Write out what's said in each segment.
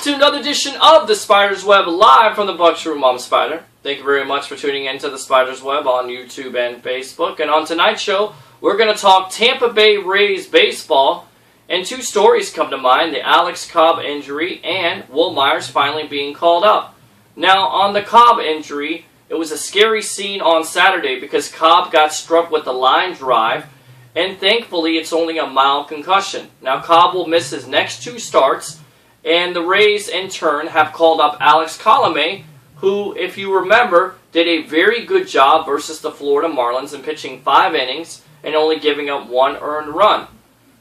Welcome to another edition of the Spyder's Web live from the Bucks Room. I'm Spyder. Thank you very much for tuning in to the Spyder's Web on YouTube and Facebook. And on tonight's show, we're going to talk Tampa Bay Rays baseball. And two stories come to mind, the Alex Cobb injury and Wil Myers finally being called up. Now, on the Cobb injury, it was a scary scene on Saturday because Cobb got struck with a line drive, and thankfully it's only a mild concussion. Now, Cobb will miss his next two starts, and the Rays, in turn, have called up Alex Colomé, who, if you remember, did a very good job versus the Florida Marlins in pitching 5 innings and only giving up 1 earned run.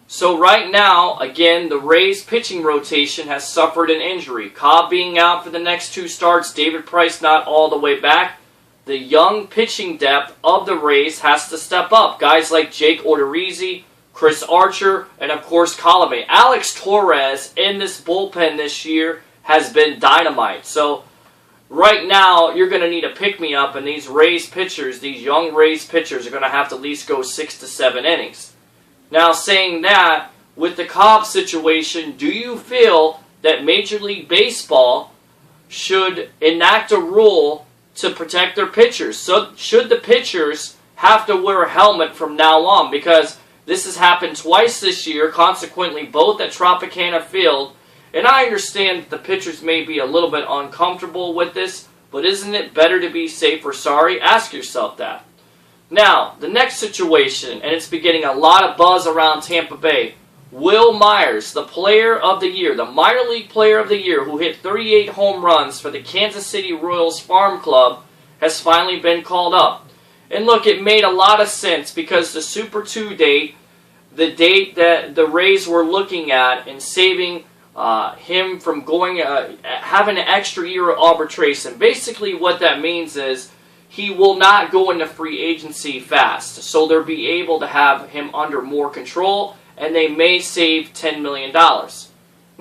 So right now, again, the Rays pitching rotation has suffered an injury. Cobb being out for the next 2 starts, David Price not all the way back. The young pitching depth of the Rays has to step up. Guys like Jake Odorizzi, Chris Archer, and of course Colomé. Alex Torres in this bullpen this year has been dynamite. So right now you're going to need a pick-me-up, and these Rays pitchers, these young Rays pitchers, are going to have to at least go 6 to 7 innings. Now, saying that, with the Cobb situation, do you feel that Major League Baseball should enact a rule to protect their pitchers? So, should the pitchers have to wear a helmet from now on? Because this has happened twice this year, consequently both at Tropicana Field. And I understand that the pitchers may be a little bit uncomfortable with this, but isn't it better to be safe or sorry? Ask yourself that. Now, the next situation, and it's been getting a lot of buzz around Tampa Bay. Wil Myers, the player of the year, the minor league player of the year, who hit 38 home runs for the Kansas City Royals Farm Club, has finally been called up. And look, it made a lot of sense because the Super 2 date, the date that the Rays were looking at and saving him from going, having an extra year of arbitration. Basically what that means is he will not go into free agency fast. So they'll be able to have him under more control, and they may save $10 million. Not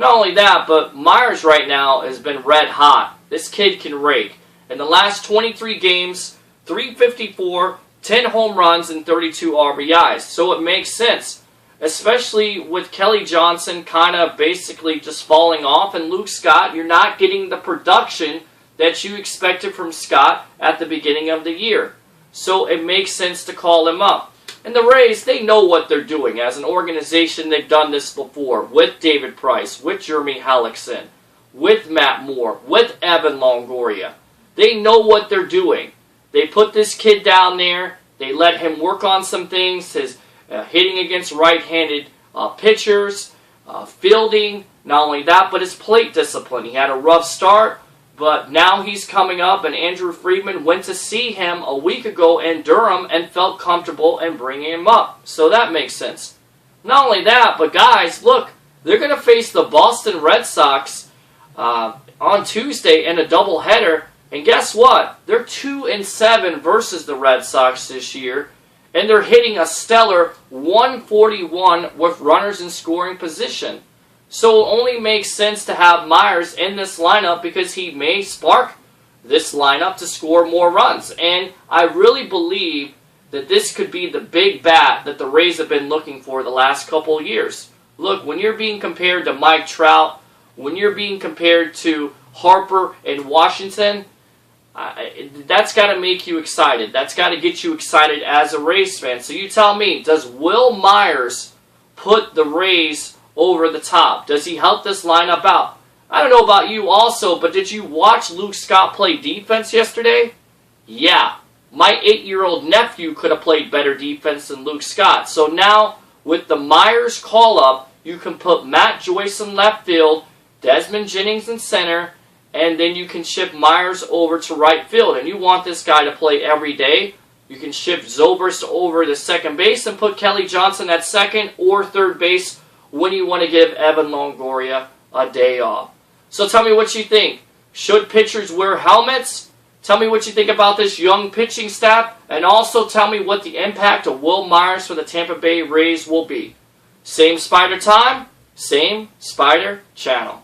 only that, but Myers right now has been red hot. This kid can rake. In the last 23 games, 354, 10 home runs, and 32 RBIs. So it makes sense, especially with Kelly Johnson kind of basically just falling off, and Luke Scott, you're not getting the production that you expected from Scott at the beginning of the year. So it makes sense to call him up. And the Rays, they know what they're doing. As an organization, they've done this before with David Price, with Jeremy Hellickson, with Matt Moore, with Evan Longoria. They know what they're doing. They put this kid down there. They let him work on some things, his hitting against right-handed pitchers, fielding, not only that, but his plate discipline. He had a rough start, but now he's coming up, and Andrew Friedman went to see him a week ago in Durham and felt comfortable in bringing him up. So that makes sense. Not only that, but guys, look, they're going to face the Boston Red Sox on Tuesday in a doubleheader. And guess what? They're 2-7 versus the Red Sox this year, and they're hitting a stellar 141 with runners in scoring position. So it only makes sense to have Myers in this lineup because he may spark this lineup to score more runs. And I really believe that this could be the big bat that the Rays have been looking for the last couple of years. Look, when you're being compared to Mike Trout, when you're being compared to Harper and Washington, that's got to make you excited. That's got to get you excited as a Rays fan. So you tell me, does Wil Myers put the Rays over the top? Does he help this lineup out? I don't know about you also, but did you watch Luke Scott play defense yesterday? Yeah. My 8-year-old nephew could have played better defense than Luke Scott. So now, with the Myers call-up, you can put Matt Joyce in left field, Desmond Jennings in center, and then you can shift Myers over to right field. And you want this guy to play every day. You can shift Zobrist over to second base and put Kelly Johnson at second or third base when you want to give Evan Longoria a day off. So tell me what you think. Should pitchers wear helmets? Tell me what you think about this young pitching staff. And also tell me what the impact of Wil Myers for the Tampa Bay Rays will be. Same Spyder time, same Spyder channel.